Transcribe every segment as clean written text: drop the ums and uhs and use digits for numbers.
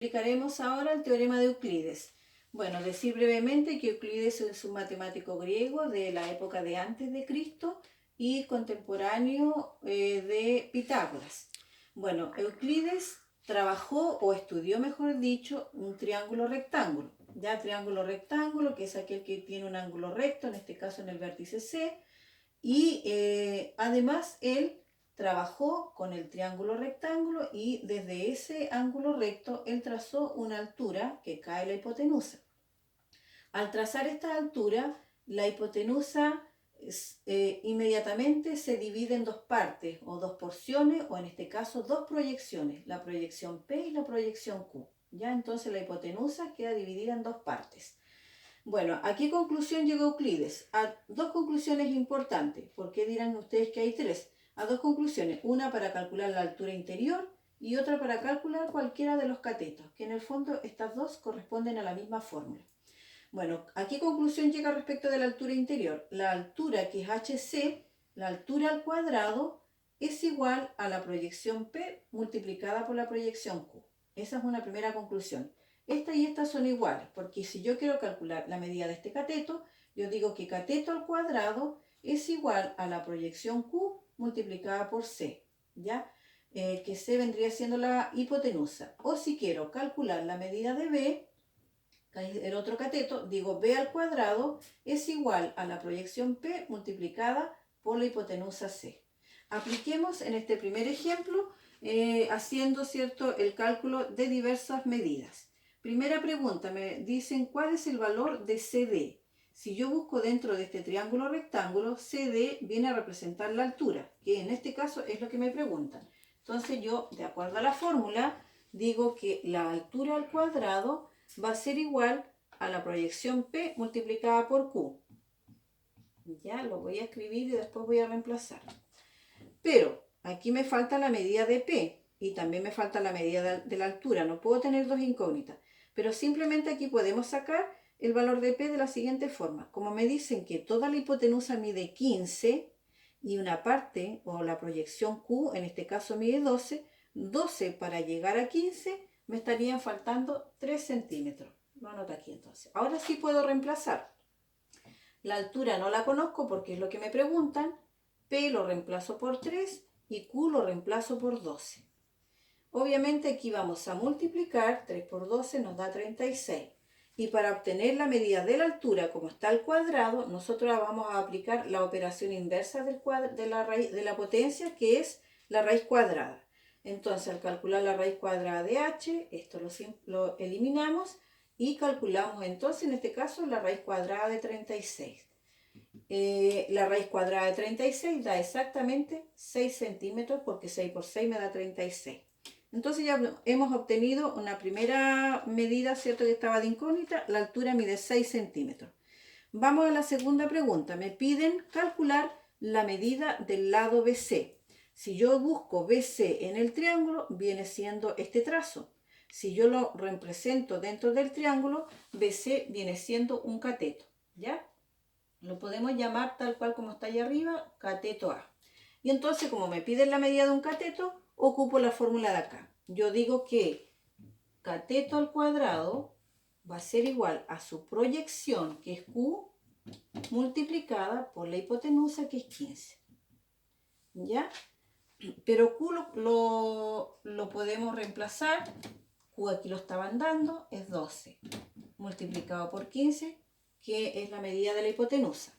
Explicaremos ahora el teorema de Euclides. Bueno, decir brevemente que Euclides es un matemático griego de la época de antes de Cristo y contemporáneo de Pitágoras. Bueno, Euclides trabajó o estudió, mejor dicho, un triángulo rectángulo. Ya triángulo rectángulo, que es aquel que tiene un ángulo recto, en este caso en el vértice C, y además él trabajó con el triángulo rectángulo y desde ese ángulo recto él trazó una altura que cae la hipotenusa. Al trazar esta altura, la hipotenusa inmediatamente se divide en dos partes o dos porciones, o en este caso dos proyecciones, la proyección P y la proyección Q. Ya entonces la hipotenusa queda dividida en dos partes. Bueno, ¿a qué conclusión llegó Euclides? A dos conclusiones importantes. ¿Por qué dirán ustedes que hay tres? A dos conclusiones. Una para calcular la altura interior y otra para calcular cualquiera de los catetos, que en el fondo estas dos corresponden a la misma fórmula. Bueno, ¿a qué conclusión llega respecto de la altura interior? La altura, que es HC, la altura al cuadrado, es igual a la proyección P multiplicada por la proyección Q. Esa es una primera conclusión. Esta y esta son iguales, porque si yo quiero calcular la medida de este cateto, yo digo que cateto al cuadrado es igual a la proyección Q multiplicada por C, ¿ya? Que C vendría siendo la hipotenusa. O si quiero calcular la medida de B, el otro cateto, digo B al cuadrado es igual a la proyección P multiplicada por la hipotenusa C. Apliquemos en este primer ejemplo haciendo, ¿cierto?, el cálculo de diversas medidas. Primera pregunta, me dicen cuál es el valor de CD. Si yo busco dentro de este triángulo rectángulo, CD viene a representar la altura, que en este caso es lo que me preguntan. Entonces yo, de acuerdo a la fórmula, digo que la altura al cuadrado va a ser igual a la proyección P multiplicada por Q. Ya lo voy a escribir y después voy a reemplazar. Pero aquí me falta la medida de P y también me falta la medida de la altura. No puedo tener dos incógnitas. Pero simplemente aquí podemos sacar el valor de P de la siguiente forma. Como me dicen que toda la hipotenusa mide 15 y una parte, o la proyección Q, en este caso mide 12, 12 para llegar a 15 me estarían faltando 3 centímetros. Lo anoto aquí entonces. Ahora sí puedo reemplazar. La altura no la conozco porque es lo que me preguntan. P lo reemplazo por 3 y Q lo reemplazo por 12. Obviamente aquí vamos a multiplicar, 3 por 12 nos da 36. Y para obtener la medida de la altura como está al cuadrado, nosotros vamos a aplicar la operación inversa de la potencia, que es la raíz cuadrada. Entonces, al calcular la raíz cuadrada de h, esto lo eliminamos y calculamos entonces, en este caso, la raíz cuadrada de 36. La raíz cuadrada de 36 da exactamente 6 centímetros, porque 6 por 6 me da 36. Entonces ya hemos obtenido una primera medida, ¿cierto?, que estaba de incógnita. La altura mide 6 centímetros. Vamos a la segunda pregunta. Me piden calcular la medida del lado BC. Si yo busco BC en el triángulo, viene siendo este trazo. Si yo lo represento dentro del triángulo, BC viene siendo un cateto, ¿ya? Lo podemos llamar tal cual como está ahí arriba, cateto A. Y entonces, como me piden la medida de un cateto, ocupo la fórmula de acá. Yo digo que cateto al cuadrado va a ser igual a su proyección, que es Q, multiplicada por la hipotenusa, que es 15. ¿Ya? Pero Q lo podemos reemplazar. Q aquí lo estaban dando, es 12, multiplicado por 15, que es la medida de la hipotenusa.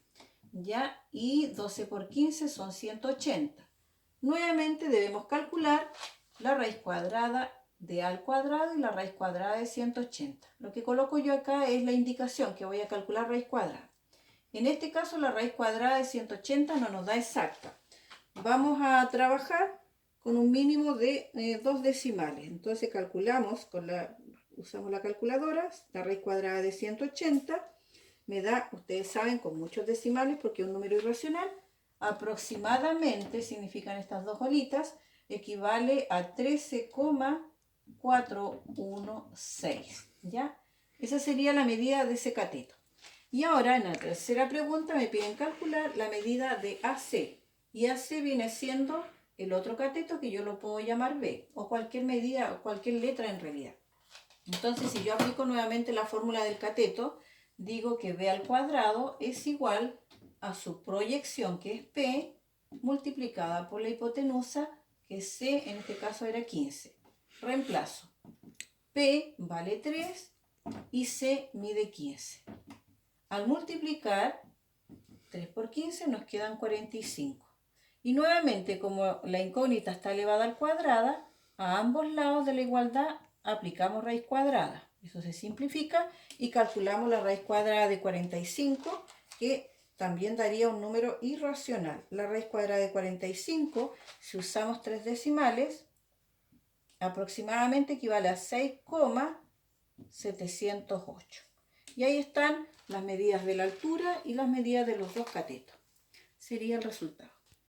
¿Ya? Y 12 por 15 son 180. Nuevamente debemos calcular la raíz cuadrada de A al cuadrado y la raíz cuadrada de 180. Lo que coloco yo acá es la indicación que voy a calcular raíz cuadrada. En este caso la raíz cuadrada de 180 no nos da exacta. Vamos a trabajar con un mínimo de 2 decimales. Entonces calculamos, usamos la calculadora, la raíz cuadrada de 180 me da, ustedes saben, con muchos decimales porque es un número irracional, aproximadamente, significan estas dos bolitas, equivale a 13,416, ¿ya? Esa sería la medida de ese cateto. Y ahora, en la tercera pregunta, me piden calcular la medida de AC. Y AC viene siendo el otro cateto, que yo lo puedo llamar B, o cualquier medida, o cualquier letra en realidad. Entonces, si yo aplico nuevamente la fórmula del cateto, digo que b al cuadrado es igual a su proyección, que es p, multiplicada por la hipotenusa, que c en este caso era 15. Reemplazo. P vale 3 y C mide 15. Al multiplicar 3 por 15 nos quedan 45. Y nuevamente, como la incógnita está elevada al cuadrado, a ambos lados de la igualdad aplicamos raíz cuadrada. Eso se simplifica y calculamos la raíz cuadrada de 45, que también daría un número irracional. La raíz cuadrada de 45, si usamos 3 decimales, aproximadamente equivale a 6,708. Y ahí están las medidas de la altura y las medidas de los dos catetos. Sería el resultado.